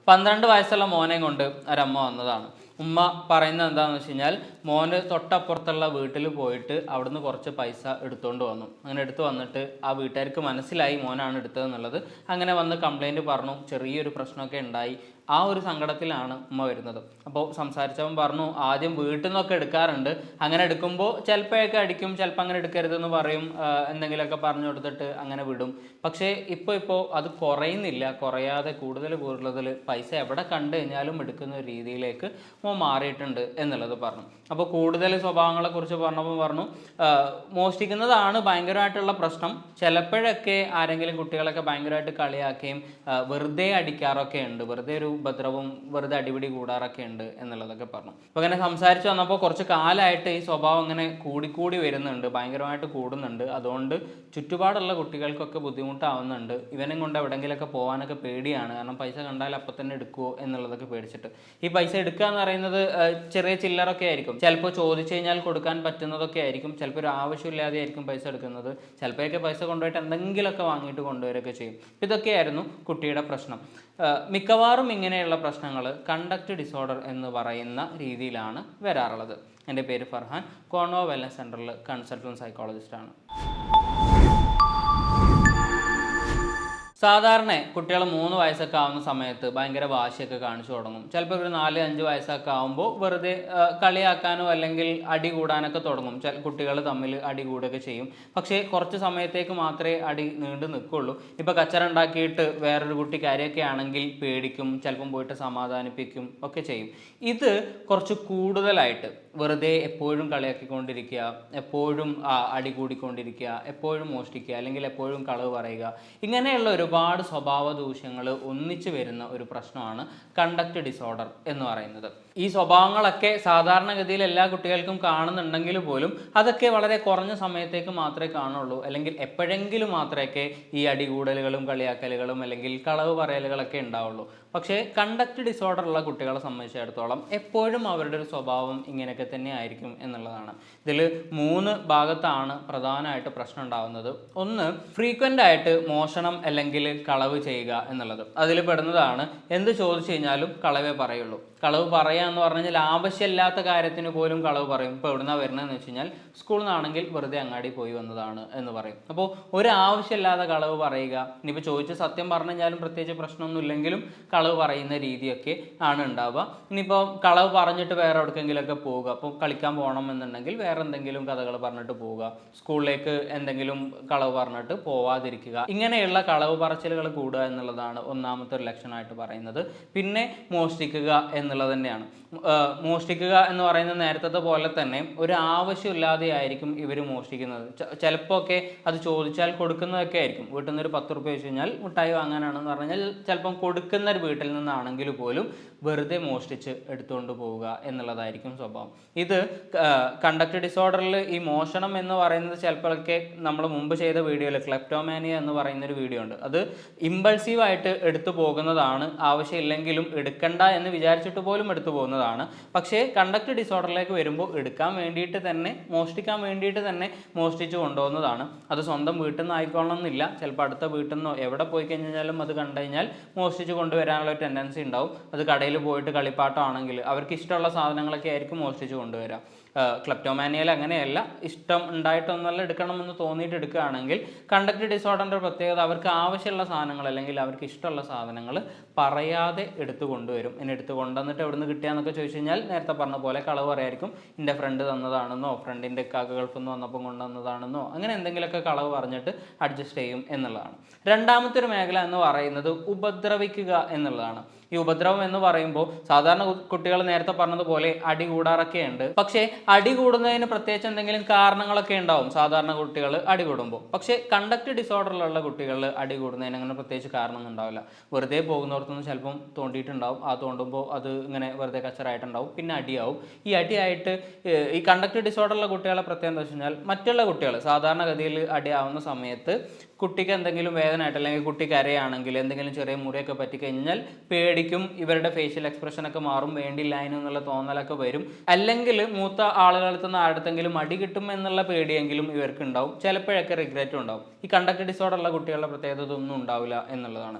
12 വയസ്സുള്ള മോനെ കൊണ്ട് ഒരമ്മ വന്നതാണ്. ഉമ്മ പറയുന്നത് എന്താണെന്ന് വെച്ച് കഴിഞ്ഞാൽ മോന് തൊട്ടപ്പുറത്തുള്ള വീട്ടിൽ പോയിട്ട് അവിടുന്ന് കുറച്ച് പൈസ എടുത്തുകൊണ്ട് വന്നു. അങ്ങനെ എടുത്തു വന്നിട്ട് ആ വീട്ടുകാർക്ക് മനസ്സിലായി മോനാണ് എടുത്തതെന്നുള്ളത്. അങ്ങനെ വന്ന് കംപ്ലൈൻറ്റ് പറഞ്ഞു. ചെറിയൊരു പ്രശ്നമൊക്കെ ഉണ്ടായി. ആ ഒരു സങ്കടത്തിലാണ് ഉമ്മ വരുന്നത്. അപ്പോൾ സംസാരിച്ചവൻ പറഞ്ഞു, ആദ്യം വീട്ടിൽ നിന്നൊക്കെ എടുക്കാറുണ്ട്, അങ്ങനെ എടുക്കുമ്പോൾ ചിലപ്പോഴൊക്കെ അടിക്കും, ചിലപ്പോൾ അങ്ങനെ എടുക്കരുതെന്ന് പറയും, എന്തെങ്കിലുമൊക്കെ പറഞ്ഞു കൊടുത്തിട്ട് അങ്ങനെ വിടും. പക്ഷേ ഇപ്പോൾ അത് കുറയുന്നില്ല, കുറയാതെ കൂടുതൽ പൈസ എവിടെ കണ്ടു കഴിഞ്ഞാലും എടുക്കുന്ന ഒരു രീതിയിലേക്ക് മാറിയിട്ടുണ്ട് എന്നുള്ളത് പറഞ്ഞു. അപ്പോൾ കൂടുതൽ സ്വഭാവങ്ങളെക്കുറിച്ച് പറഞ്ഞപ്പോൾ പറഞ്ഞു, മോഷ്ടിക്കുന്നതാണ് ഭയങ്കരമായിട്ടുള്ള പ്രശ്നം. ചിലപ്പോഴൊക്കെ ആരെങ്കിലും കുട്ടികളൊക്കെ ഭയങ്കരമായിട്ട് കളിയാക്കുകയും വെറുതെ അടിക്കാറൊക്കെ ഉണ്ട്, വെറുതെ ഒരു ഉപദ്രവം, വെറുതെ അടിപിടി കൂടാറൊക്കെ ഉണ്ട് എന്നുള്ളതൊക്കെ പറഞ്ഞു. അപ്പോൾ അങ്ങനെ സംസാരിച്ച് വന്നപ്പോൾ കുറച്ച് കാലമായിട്ട് ഈ സ്വഭാവം ഇങ്ങനെ കൂടിക്കൂടി വരുന്നുണ്ട്, ഭയങ്കരമായിട്ട് കൂടുന്നുണ്ട്. അതുകൊണ്ട് ചുറ്റുപാടുള്ള കുട്ടികൾക്കൊക്കെ ബുദ്ധിമുട്ടാവുന്നുണ്ട്. ഇവനെ കൊണ്ട് എവിടെയെങ്കിലുമൊക്കെ പോകാനൊക്കെ പേടിയാണ്, കാരണം പൈസ കണ്ടാൽ അപ്പം തന്നെ എടുക്കുമോ എന്നുള്ളതൊക്കെ പേടിച്ചിട്ട്. ഈ പൈസ എടുക്കുക എന്ന് പറയുന്നത് ചെറിയ ചില്ലറൊക്കെ ആയിരിക്കും, ചിലപ്പോൾ ചോദിച്ചു കഴിഞ്ഞാൽ കൊടുക്കാൻ പറ്റുന്നതൊക്കെ ആയിരിക്കും, ചിലപ്പോൾ ഒരു ആവശ്യമില്ലാതെ ആയിരിക്കും പൈസ എടുക്കുന്നത്, ചിലപ്പോഴൊക്കെ പൈസ കൊണ്ടുപോയിട്ട് എന്തെങ്കിലുമൊക്കെ വാങ്ങിയിട്ട് കൊണ്ടുവരികയൊക്കെ ചെയ്യും. ഇതൊക്കെയായിരുന്നു കുട്ടിയുടെ പ്രശ്നം. മിക്കവാറും ഇങ്ങനെയുള്ള പ്രശ്നങ്ങൾ കണ്ടക്ട് ഡിസോർഡർ എന്ന് പറയുന്ന രീതിയിലാണ് വരാറുള്ളത്. എൻ്റെ പേര് ഫർഹാൻ, കോൺവോ വെൽനസ് സെൻ്ററിൽ കൺസൾട്ടൻറ്റ് സൈക്കോളജിസ്റ്റാണ്. സാധാരണ കുട്ടികൾ 3 വയസ്സൊക്കെ ആവുന്ന സമയത്ത് ഭയങ്കര വാശിയൊക്കെ കാണിച്ചു തുടങ്ങും. ചിലപ്പോൾ ഒരു 4-5 വയസ്സൊക്കെ ആകുമ്പോൾ വെറുതെ കളിയാക്കാനോ അല്ലെങ്കിൽ അടി കൂടാനൊക്കെ തുടങ്ങും. കുട്ടികൾ തമ്മിൽ അടി കൂടുകയൊക്കെ ചെയ്യും. പക്ഷേ കുറച്ച് സമയത്തേക്ക് മാത്രമേ അടി നീണ്ടു നിൽക്കുള്ളൂ. ഇപ്പോൾ കച്ചറ ഉണ്ടാക്കിയിട്ട് വേറൊരു കുട്ടി കാര്യമൊക്കെ ആണെങ്കിൽ പേടിക്കും, ചിലപ്പം പോയിട്ട് സമാധാനിപ്പിക്കും ഒക്കെ ചെയ്യും. ഇത് കുറച്ച് കൂടുതലായിട്ട് വെറുതെ എപ്പോഴും കളിയാക്കിക്കൊണ്ടിരിക്കുക, എപ്പോഴും അടി കൂടിക്കൊണ്ടിരിക്കുക, എപ്പോഴും മോഷ്ടിക്കുക, അല്ലെങ്കിൽ എപ്പോഴും കളവ് പറയുക, ഇങ്ങനെയുള്ള ഒരുപാട് സ്വഭാവ ദൂഷ്യങ്ങൾ ഒന്നിച്ചു വരുന്ന ഒരു പ്രശ്നമാണ് കണ്ടക്ട് ഡിസോർഡർ എന്ന് പറയുന്നത്. ഈ സ്വഭാവങ്ങളൊക്കെ സാധാരണഗതിയിൽ എല്ലാ കുട്ടികൾക്കും കാണുന്നുണ്ടെങ്കിൽ പോലും അതൊക്കെ വളരെ കുറഞ്ഞ സമയത്തേക്ക് മാത്രമേ കാണുള്ളൂ, അല്ലെങ്കിൽ എപ്പോഴെങ്കിലും മാത്രമേ ഈ അടികൂടലുകളും കളിയാക്കലുകളും അല്ലെങ്കിൽ കളവ് പറയലുകളൊക്കെ ഉണ്ടാവുള്ളൂ. പക്ഷേ കണ്ടക്ട് ഡിസോർഡർ ഉള്ള കുട്ടികളെ സംബന്ധിച്ചിടത്തോളം എപ്പോഴും അവരുടെ ഒരു സ്വഭാവം ഇങ്ങനെയൊക്കെ തന്നെ ആയിരിക്കും എന്നുള്ളതാണ്. ഇതിൽ 3 ഭാഗത്താണ് പ്രധാനമായിട്ട് പ്രശ്നം ഉണ്ടാകുന്നത്. ഒന്ന്, ഫ്രീക്വൻ്റ് ആയിട്ട് മോഷണം അല്ലെങ്കിൽ കളവ് ചെയ്യുക എന്നുള്ളത്. അതിൽ പെടുന്നതാണ് എന്ത് ചോദിച്ചു കഴിഞ്ഞാലും കളവേ പറയുള്ളൂ. കളവ് പറയുക എന്ന് പറഞ്ഞു കഴിഞ്ഞാൽ ആവശ്യമില്ലാത്ത കാര്യത്തിന് പോലും കളവ് പറയും. ഇപ്പോൾ എവിടുന്നാണ് വരുന്നതെന്ന് വെച്ച് കഴിഞ്ഞാൽ സ്കൂളിൽ നിന്നാണെങ്കിൽ വെറുതെ അങ്ങാടി പോയി വന്നതാണ് എന്ന് പറയും. അപ്പോൾ ഒരു ആവശ്യമില്ലാതെ കളവ് പറയുക. ഇനിയിപ്പോൾ ചോദിച്ച് സത്യം പറഞ്ഞു കഴിഞ്ഞാലും പ്രത്യേകിച്ച് പ്രശ്നമൊന്നും ഇല്ലെങ്കിലും കളവ് പറയുന്ന രീതിയൊക്കെ ആണ് ഉണ്ടാവുക. ഇനിയിപ്പോൾ കളവ് പറഞ്ഞിട്ട് വേറെ എവിടേക്കെങ്കിലുമൊക്കെ പോവുക, അപ്പോൾ കളിക്കാൻ പോകണം എന്നുണ്ടെങ്കിൽ വേറെ എന്തെങ്കിലും കഥകൾ പറഞ്ഞിട്ട് പോവുക, സ്കൂളിലേക്ക് എന്തെങ്കിലും കളവ് പറഞ്ഞിട്ട് പോവാതിരിക്കുക, ഇങ്ങനെയുള്ള കളവ് പറച്ചിലുകൾ കൂടുക എന്നുള്ളതാണ് ഒന്നാമത്തെ ഒരു ലക്ഷണമായിട്ട് പറയുന്നത്. പിന്നെ മോഷ്ടിക്കുക എന്നുള്ളത് തന്നെയാണ്. മോഷ്ടിക്കുക എന്ന് പറയുന്നത് നേരത്തെ പോലെ തന്നെ ഒരു ആവശ്യമില്ലാതെ ആയിരിക്കും ഇവർ മോഷ്ടിക്കുന്നത്. ചിലപ്പോൾ ഒക്കെ അത് ചോദിച്ചാൽ കൊടുക്കുന്നതൊക്കെ ആയിരിക്കും. വീട്ടിൽ നിന്ന് ഒരു 10 റുപ്യ വെച്ച് കഴിഞ്ഞാൽ മിഠായി വാങ്ങാനാണെന്ന് പറഞ്ഞാൽ ചിലപ്പം കൊടുക്കുന്ന ഒരു വീട്ടിൽ നിന്നാണെങ്കിൽ പോലും വെറുതെ മോഷ്ടിച്ച് എടുത്തുകൊണ്ട് പോവുക എന്നുള്ളതായിരിക്കും സ്വഭാവം. ഇത് കണ്ടക്ട് ഡിസോർഡറിൽ ഈ മോഷണം എന്ന് പറയുന്നത് ചിലപ്പോഴൊക്കെ നമ്മൾ മുമ്പ് ചെയ്ത വീഡിയോയിൽ ക്ലെപ്റ്റോമാനിയ എന്ന് പറയുന്നൊരു വീഡിയോ ഉണ്ട്. അത് ഇമ്പൾസീവായിട്ട് എടുത്തു പോകുന്നതാണ്, ആവശ്യമില്ലെങ്കിലും എടുക്കണ്ട എന്ന് വിചാരിച്ചിട്ട് പോലും എടുത്തു പോകുന്നതാണ്. പക്ഷേ കണ്ടക്ട് ഡിസോർഡറിലേക്ക് വരുമ്പോൾ എടുക്കാൻ വേണ്ടിയിട്ട് തന്നെ, മോഷ്ടിക്കാൻ വേണ്ടിയിട്ട് തന്നെ മോഷ്ടിച്ച് കൊണ്ടുപോകുന്നതാണ്. അത് സ്വന്തം വീട്ടിൽ നിന്ന് ആയിക്കൊള്ളണമെന്നില്ല, ചിലപ്പോൾ അടുത്ത വീട്ടിൽ നിന്നോ എവിടെ പോയി കഴിഞ്ഞാലും അത് കണ്ടു കഴിഞ്ഞാൽ മോഷ്ടിച്ച് കൊണ്ടുവരാനുള്ള ഒരു ടെൻഡൻസി ഉണ്ടാവും. അത് കടയിൽ പോയിട്ട് കളിപ്പാട്ടമാണെങ്കിൽ അവർക്ക് ഇഷ്ടമുള്ള സാധനങ്ങളൊക്കെ ആയിരിക്കും മോഷ്ടിച്ച് കൊണ്ടുവരാം. ക്ലെപ്റ്റോമാനിയയിൽ അങ്ങനെയല്ല, ഇഷ്ടം ഉണ്ടായിട്ടൊന്നല്ല, എടുക്കണമെന്ന് തോന്നിയിട്ട് എടുക്കുകയാണെങ്കിൽ. കണ്ടക്ട് ഡിസോർഡറിൻ്റെ പ്രത്യേകത അവർക്ക് ആവശ്യമുള്ള സാധനങ്ങൾ അല്ലെങ്കിൽ അവർക്ക് ഇഷ്ടമുള്ള സാധനങ്ങൾ പറയാതെ എടുത്തു കൊണ്ടുവരും. ഇനി എടുത്ത് കൊണ്ടുവന്നിട്ട് എവിടെ നിന്ന് കിട്ടിയാന്നൊക്കെ ചോദിച്ചു കഴിഞ്ഞാൽ നേരത്തെ പറഞ്ഞ പോലെ കളവ് പറയായിരിക്കും. എൻ്റെ ഫ്രണ്ട് തന്നതാണെന്നോ, ഫ്രണ്ടിൻ്റെ കാക്ക ഗൾഫിൽ നിന്ന് വന്നപ്പോൾ കൊണ്ടുവന്നതാണെന്നോ, അങ്ങനെ എന്തെങ്കിലുമൊക്കെ കളവ് പറഞ്ഞിട്ട് അഡ്ജസ്റ്റ് ചെയ്യും എന്നുള്ളതാണ്. രണ്ടാമത്തെ ഒരു മേഖല എന്ന് പറയുന്നത് ഉപദ്രവിക്കുക എന്നുള്ളതാണ്. ഈ ഉപദ്രവം എന്ന് പറയുമ്പോൾ സാധാരണ കുട്ടികൾ നേരത്തെ പറഞ്ഞതുപോലെ അടി കൂടാറൊക്കെ ഉണ്ട്. പക്ഷേ അടി കൂടുന്നതിന് പ്രത്യേകിച്ച് എന്തെങ്കിലും കാരണങ്ങളൊക്കെ ഉണ്ടാവും സാധാരണ കുട്ടികൾ അടി കൂടുമ്പോൾ. പക്ഷേ കണ്ടക്ട് ഡിസോർഡറിലുള്ള കുട്ടികൾ അടി കൂടുന്നതിന് അങ്ങനെ പ്രത്യേകിച്ച് കാരണമൊന്നും ഉണ്ടാവില്ല. വെറുതെ പോകുന്നവർക്കൊന്നും ചിലപ്പം തോണ്ടിയിട്ടുണ്ടാവും, ആ തോണ്ടുമ്പോൾ അത് ഇങ്ങനെ വെറുതെ കച്ചറായിട്ടുണ്ടാവും, പിന്നെ അടിയാവും. ഈ അടിയായിട്ട് ഈ കണ്ടക്ട് ഡിസോർഡറുള്ള കുട്ടികളെ പ്രത്യേകം എന്താ വെച്ച് കഴിഞ്ഞാൽ മറ്റുള്ള കുട്ടികൾ സാധാരണഗതിയിൽ അടിയാവുന്ന സമയത്ത് കുട്ടിക്ക് എന്തെങ്കിലും വേദനയായിട്ട് അല്ലെങ്കിൽ കുട്ടി കരയാണെങ്കിൽ എന്തെങ്കിലും ചെറിയ മുറിയൊക്കെ പറ്റിക്കഴിഞ്ഞാൽ പേടിക്കും, ഇവരുടെ ഫേഷ്യൽ എക്സ്പ്രഷനൊക്കെ മാറും, വേണ്ടില്ല എന്നുള്ള തോന്നലൊക്കെ വരും. അല്ലെങ്കിൽ മൂത്ത ആളുകളിൽ നിന്ന് അടുത്തെങ്കിലും അടി കിട്ടും എന്നുള്ള പേടിയെങ്കിലും ഇവർക്ക് ഉണ്ടാവും. ചിലപ്പോഴൊക്കെ റിഗ്രറ്റും ഉണ്ടാവും. ഈ കണ്ടക്ട് ഡിസോർഡർ ഉള്ള കുട്ടികളുടെ പ്രത്യേകത ഒന്നും ഉണ്ടാവില്ല എന്നുള്ളതാണ്.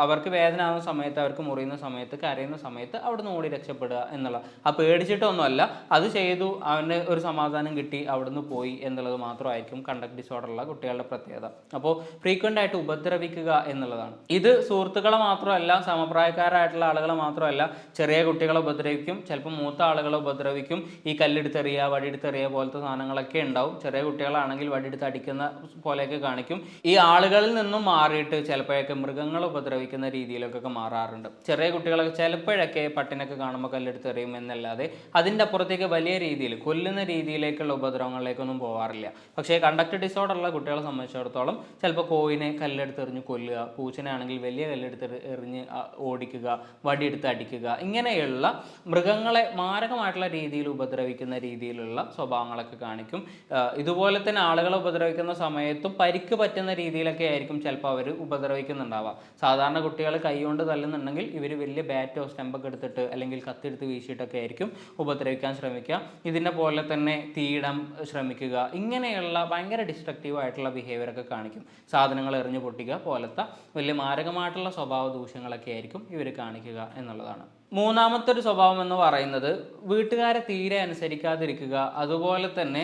അവർക്ക് വേദന ആവുന്ന സമയത്ത്, അവർക്ക് മുറിയുന്ന സമയത്ത്, കരയുന്ന സമയത്ത് അവിടെ നിന്ന് ഓടി രക്ഷപ്പെടുക എന്നുള്ള, ആ പേടിച്ചിട്ടൊന്നുമല്ല, അത് ചെയ്തു അവന് ഒരു സമാധാനം കിട്ടി അവിടുന്ന് പോയി എന്നുള്ളത് മാത്രമായിരിക്കും കണ്ടക്ട് ഡിസോർഡർ ഉള്ള കുട്ടികളുടെ പ്രത്യേകത. അപ്പോൾ ഫ്രീക്വൻ്റ് ആയിട്ട് ഉപദ്രവിക്കുക എന്നുള്ളതാണ്. ഇത് സുഹൃത്തുക്കളെ മാത്രമല്ല, സമപ്രായക്കാരായിട്ടുള്ള ആളുകളെ മാത്രമല്ല, ചെറിയ കുട്ടികളെ ഉപദ്രവിക്കും, ചിലപ്പോൾ മൂത്ത ആളുകളെ ഉപദ്രവിക്കും. ഈ കല്ലെടുത്തെറിയുക, വടിയെടുത്തെറിയുക പോലത്തെ സാധനങ്ങളൊക്കെ ഉണ്ടാവും. ചെറിയ കുട്ടികളാണെങ്കിൽ വടിയെടുത്ത് അടിക്കുന്ന പോലെയൊക്കെ കാണിക്കും. ഈ ആളുകളിൽ നിന്നും മാറിയിട്ട് ചിലപ്പോഴൊക്കെ മൃഗങ്ങൾ ഉപദ്രവിക്കുന്ന രീതിയിലൊക്കെ മാറാറുണ്ട്. ചെറിയ കുട്ടികളൊക്കെ ചിലപ്പോഴൊക്കെ പട്ടിനൊക്കെ കാണുമ്പോൾ കല്ലെടുത്തെറിയും എന്നല്ലാതെ അതിൻ്റെ അപ്പുറത്തേക്ക് വലിയ രീതിയിൽ കൊല്ലുന്ന രീതിയിലേക്കുള്ള ഉപദ്രവങ്ങളിലേക്കൊന്നും പോകാറില്ല. പക്ഷേ കണ്ടക്ട് ഡിസോർഡർ ഉള്ള കുട്ടികളെ സംബന്ധിച്ചിടത്തോളം ചിലപ്പോൾ കോയിനെ കല്ലെടുത്തെറിഞ്ഞ് കൊല്ലുക, പൂച്ചനെ ആണെങ്കിൽ വലിയ കല്ലെടുത്ത് എറിഞ്ഞ് ഓടിക്കുക, വടിയെടുത്ത് അടിക്കുക, ഇങ്ങനെയുള്ള മൃഗങ്ങളെ മാരകമായിട്ടുള്ള രീതിയിൽ ഉപദ്രവിക്കുന്ന രീതിയിലുള്ള സ്വഭാവങ്ങളൊക്കെ കാണിക്കും. ഇതുപോലെ തന്നെ ആളുകളെ ഉപദ്രവിക്കുന്ന സമയത്തും പരിക്ക് പറ്റുന്ന രീതിയിലൊക്കെ ആയിരിക്കും ചിലപ്പോൾ അവർ ഉപദ്രവിക്കുന്നുണ്ടാവുക. സാധാരണ കുട്ടികൾ കൈകൊണ്ട് തല്ലുന്നുണ്ടെങ്കിൽ ഇവർ വലിയ ബാറ്റോ സ്റ്റമ്പൊക്കെ എടുത്തിട്ട് അല്ലെങ്കിൽ കത്തിയെടുത്ത് വീശിയിട്ടൊക്കെ ആയിരിക്കും ഉപദ്രവിക്കാൻ ശ്രമിക്കുക. ഇതിനെ പോലെ തന്നെ തീയിടാൻ ശ്രമിക്കുക, ഇങ്ങനെയുള്ള ഭയങ്കര ഡിസ്ട്രക്റ്റീവ് ആയിട്ടുള്ള ബിഹേവിയറൊക്കെ കാണിക്കും. സാധനങ്ങൾ എറിഞ്ഞു പൊട്ടിക്കുക പോലത്തെ വലിയ മാരകമായിട്ടുള്ള സ്വഭാവ ദൂഷ്യങ്ങളൊക്കെ ആയിരിക്കും ഇവർ കാണിക്കുക എന്നുള്ളതാണ്. മൂന്നാമത്തെ ഒരു സ്വഭാവം എന്ന് പറയുന്നത് വീട്ടുകാരെ തീരെ അനുസരിക്കാതിരിക്കുക. അതുപോലെ തന്നെ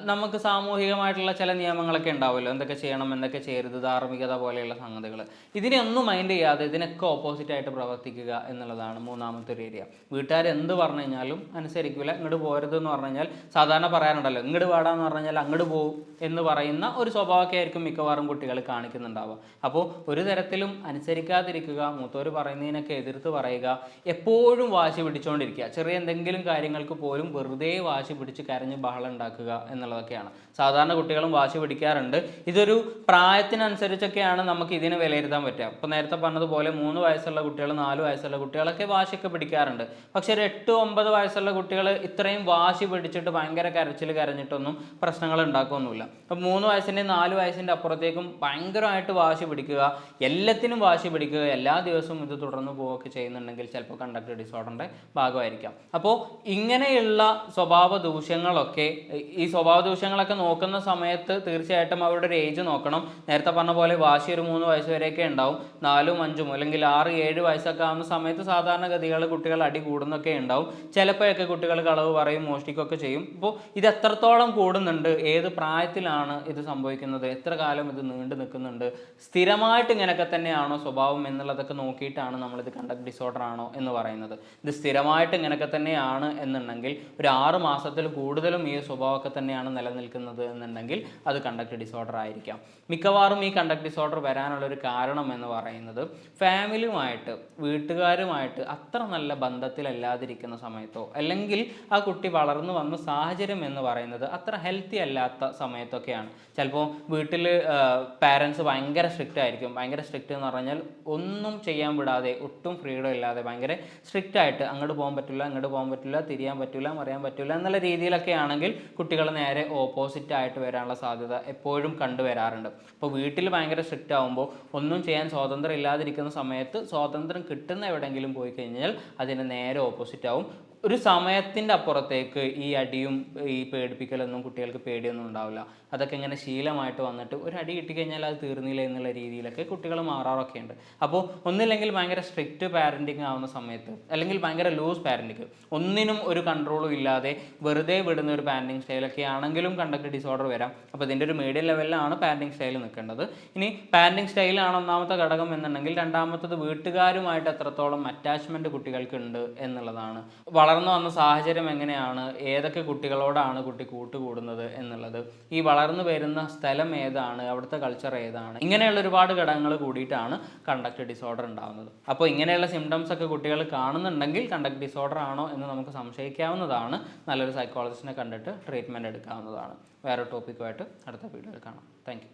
നമുക്ക് സാമൂഹികമായിട്ടുള്ള ചില നിയമങ്ങളൊക്കെ ഉണ്ടാവുമല്ലോ, എന്തൊക്കെ ചെയ്യണം എന്തൊക്കെ ചെയ്യരുത്, ധാർമ്മികത പോലെയുള്ള സംഗതികൾ. ഇതിനെയൊന്നും മൈൻഡ് ചെയ്യാതെ ഇതിനൊക്കെ ഓപ്പോസിറ്റായിട്ട് പ്രവർത്തിക്കുക എന്നുള്ളതാണ് മൂന്നാമത്തെ ഒരു ഏരിയ. വീട്ടുകാർ എന്ത് പറഞ്ഞു കഴിഞ്ഞാലും അനുസരിക്കില്ല. ഇങ്ങോട്ട് പോരുത് എന്ന് പറഞ്ഞു കഴിഞ്ഞാൽ, സാധാരണ പറയാറുണ്ടല്ലോ ഇങ്ങോട്ട് പാടാന്ന് പറഞ്ഞു കഴിഞ്ഞാൽ അങ്ങോട്ട് പോകും എന്ന് പറയുന്ന ഒരു സ്വഭാവമൊക്കെ ആയിരിക്കും മിക്കവാറും കുട്ടികൾ കാണിക്കുന്നുണ്ടാവുക. അപ്പോൾ ഒരു തരത്തിലും അനുസരിക്കാതിരിക്കുക, മൂത്തവർ പറയുന്നതിനൊക്കെ എതിർത്ത് പറയുക, എപ്പോഴും വാശി പിടിച്ചുകൊണ്ടിരിക്കുക, ചെറിയ എന്തെങ്കിലും കാര്യങ്ങൾക്ക് പോലും വെറുതെ വാശി പിടിച്ച് കരഞ്ഞ് ബഹളം ഉണ്ടാക്കുക എന്നുള്ളതൊക്കെയാണ്. സാധാരണ കുട്ടികളും വാശി പിടിക്കാറുണ്ട്. ഇതൊരു പ്രായത്തിനനുസരിച്ചൊക്കെയാണ് നമുക്ക് ഇതിനെ വിലയിരുത്താൻ പറ്റുക. ഇപ്പോൾ നേരത്തെ പറഞ്ഞതുപോലെ 3 വയസ്സുള്ള കുട്ടികൾ, 4 വയസ്സുള്ള കുട്ടികളൊക്കെ വാശിയൊക്കെ പിടിക്കാറുണ്ട്. പക്ഷെ ഒരു 8-9 വയസ്സുള്ള കുട്ടികൾ ഇത്രയും വാശി പിടിച്ചിട്ട് ഭയങ്കര കരച്ചിൽ കരഞ്ഞിട്ടൊന്നും പ്രശ്നങ്ങൾ ഉണ്ടാക്കുകയൊന്നുമില്ല. അപ്പം 3 വയസ്സിൻ്റെയും 4 വയസ്സിൻ്റെ അപ്പുറത്തേക്കും ഭയങ്കരമായിട്ട് വാശി പിടിക്കുക, എല്ലാത്തിനും വാശി പിടിക്കുക, എല്ലാ ദിവസവും ഇത് തുടർന്ന് പോവുകയൊക്കെ ചെയ്യുന്നുണ്ടെങ്കിൽ ചിലപ്പോൾ കണ്ടക്ട് ഡിസോർഡറിൻ്റെ ഭാഗമായിരിക്കാം. അപ്പോൾ ഇങ്ങനെയുള്ള സ്വഭാവ ദൂഷ്യങ്ങളൊക്കെ, ഈ സ്വഭാവ ദൂഷ്യങ്ങളൊക്കെ നോക്കുന്ന സമയത്ത് തീർച്ചയായിട്ടും അവരുടെ ഒരു ഏജ് നോക്കണം. നേരത്തെ പറഞ്ഞ പോലെ വാശി ഒരു 3 വയസ്സ് വരെയൊക്കെ ഉണ്ടാവും. 4ഉം 5ഉം അല്ലെങ്കിൽ 6-7 വയസ്സൊക്കെ ആവുന്ന സമയത്ത് സാധാരണഗതികൾ കുട്ടികൾ അടി കൂടുന്നൊക്കെ ഉണ്ടാവും. ചിലപ്പോഴൊക്കെ കുട്ടികൾ കളവ് പറയും, മോഷ്ടിക്കുകയൊക്കെ ചെയ്യും. അപ്പോൾ ഇത് എത്രത്തോളം കൂടുന്നുണ്ട്, ഏത് പ്രായത്തിലാണ് ഇത് സംഭവിക്കുന്നത്, എത്ര കാലം ഇത് നീണ്ടു നിൽക്കുന്നുണ്ട്, സ്ഥിരമായിട്ട് ഇങ്ങനെയൊക്കെ തന്നെയാണോ സ്വഭാവം എന്നുള്ളതൊക്കെ നോക്കിയിട്ടാണ് നമ്മളിത് കണ്ടക്ട് ഡിസോർഡർ ആണോ എന്ന് പറയുന്നത്. ഇത് സ്ഥിരമായിട്ട് ഇങ്ങനെയൊക്കെ തന്നെയാണ് എന്നുണ്ടെങ്കിൽ, ഒരു 6 മാസത്തിൽ കൂടുതലും ഈ സ്വഭാവമൊക്കെ തന്നെയാണ് നിലനിൽക്കുന്നത് എന്നുണ്ടെങ്കിൽ അത് കണ്ടക്ട് ഡിസോർഡർ ആയിരിക്കാം. മിക്കവാറും ഈ കണ്ടക്ട് ഡിസോർഡർ വരാനുള്ളൊരു കാരണം എന്ന് പറയുന്നത് ഫാമിലിയുമായിട്ട്, വീട്ടുകാരുമായിട്ട് അത്ര നല്ല ബന്ധത്തിലല്ലാതിരിക്കുന്ന സമയത്തോ, അല്ലെങ്കിൽ ആ കുട്ടി വളർന്നു വന്ന സാഹചര്യം എന്ന് പറയുന്നത് അത്ര ഹെൽത്തി അല്ലാത്ത സമയത്തൊക്കെയാണ്. ചിലപ്പോൾ വീട്ടിൽ പാരൻസ് ഭയങ്കര സ്ട്രിക്റ്റ് ആയിരിക്കും. ഭയങ്കര സ്ട്രിക്റ്റ് എന്ന് പറഞ്ഞാൽ ഒന്നും ചെയ്യാൻ വിടാതെ, ഒട്ടും ഫ്രീഡം ഇല്ലാതെ ഭയങ്കര സ്ട്രിക്റ്റ് ആയിട്ട് അങ്ങോട്ട് പോകാൻ പറ്റില്ല, ഇങ്ങോട്ട് പോകാൻ പറ്റില്ല, തിരിയാൻ പറ്റില്ല, മറിയാൻ പറ്റില്ല എന്നുള്ള രീതിയിലൊക്കെ ആണെങ്കിൽ കുട്ടികൾ നേരെ ഓപ്പോസിറ്റ് ആയിട്ട് വരാനുള്ള സാധ്യത എപ്പോഴും കണ്ടുവരാറുണ്ട്. അപ്പോൾ വീട്ടിൽ ഭയങ്കര സ്ട്രിക്റ്റ് ആകുമ്പോൾ ഒന്നും ചെയ്യാൻ സ്വാതന്ത്ര്യം ഇല്ലാതിരിക്കുന്ന സമയത്ത് സ്വാതന്ത്ര്യം കിട്ടുന്ന എവിടെയെങ്കിലും പോയി കഴിഞ്ഞാൽ അതിന് നേരെ ഓപ്പോസിറ്റ് ആവും. ഒരു സമയത്തിൻ്റെ അപ്പുറത്തേക്ക് ഈ അടിയും ഈ പേടിപ്പിക്കലൊന്നും കുട്ടികൾക്ക് പേടിയൊന്നും ഉണ്ടാവില്ല. അതൊക്കെ ഇങ്ങനെ ശീലമായിട്ട് വന്നിട്ട് ഒരു അടി കിട്ടിക്കഴിഞ്ഞാൽ അത് തീർന്നില്ല എന്നുള്ള രീതിയിലൊക്കെ കുട്ടികൾ മാറാറൊക്കെ ഉണ്ട്. അപ്പോൾ ഒന്നില്ലെങ്കിൽ ഭയങ്കര സ്ട്രിക്റ്റ് പാരൻറ്റിങ് ആവുന്ന സമയത്ത്, അല്ലെങ്കിൽ ഭയങ്കര ലൂസ് പാരൻറ്റിങ്, ഒന്നിനും ഒരു കൺട്രോളും ഇല്ലാതെ വെറുതെ വിടുന്ന ഒരു പാരൻറ്റിങ് സ്റ്റൈലൊക്കെ ആണെങ്കിലും കണ്ടക്ട് ഡിസോർഡർ വരാം. അപ്പോൾ ഇതിൻ്റെ ഒരു മീഡിയം ലെവലിലാണ് പാരൻറ്റിങ് സ്റ്റൈൽ നിൽക്കേണ്ടത്. ഇനി പാരൻറ്റിങ് സ്റ്റൈലാണ് ഒന്നാമത്തെ ഘടകം എന്നുണ്ടെങ്കിൽ, രണ്ടാമത്തത് വീട്ടുകാരുമായിട്ട് എത്രത്തോളം അറ്റാച്ച്മെൻറ്റ് കുട്ടികൾക്ക് ഉണ്ട് എന്നുള്ളതാണ്. വളർന്നു വന്ന സാഹചര്യം എങ്ങനെയാണ്, ഏതൊക്കെ കുട്ടികളോടാണ് കുട്ടി കൂട്ടുകൂടുന്നത് എന്നുള്ളത്, ഈ വളർന്നു വരുന്ന സ്ഥലം ഏതാണ്, അവിടുത്തെ കൾച്ചർ ഏതാണ്, ഇങ്ങനെയുള്ള ഒരുപാട് ഘടകങ്ങൾ കൂടിയിട്ടാണ് കണ്ടക്ട് ഡിസോർഡർ ഉണ്ടാകുന്നത്. അപ്പോൾ ഇങ്ങനെയുള്ള സിംറ്റംസ് ഒക്കെ കുട്ടികൾ കാണുന്നുണ്ടെങ്കിൽ കണ്ടക്ട് ഡിസോർഡർ ആണോ എന്ന് നമുക്ക് സംശയിക്കാവുന്നതാണ്. നല്ലൊരു സൈക്കോളജിസ്റ്റിനെ കണ്ടിട്ട് ട്രീറ്റ്മെൻറ്റ് എടുക്കാവുന്നതാണ്. വേറെ ടോപ്പിക്കുമായിട്ട് അടുത്ത വീഡിയോയിൽ കാണാം. Thank you.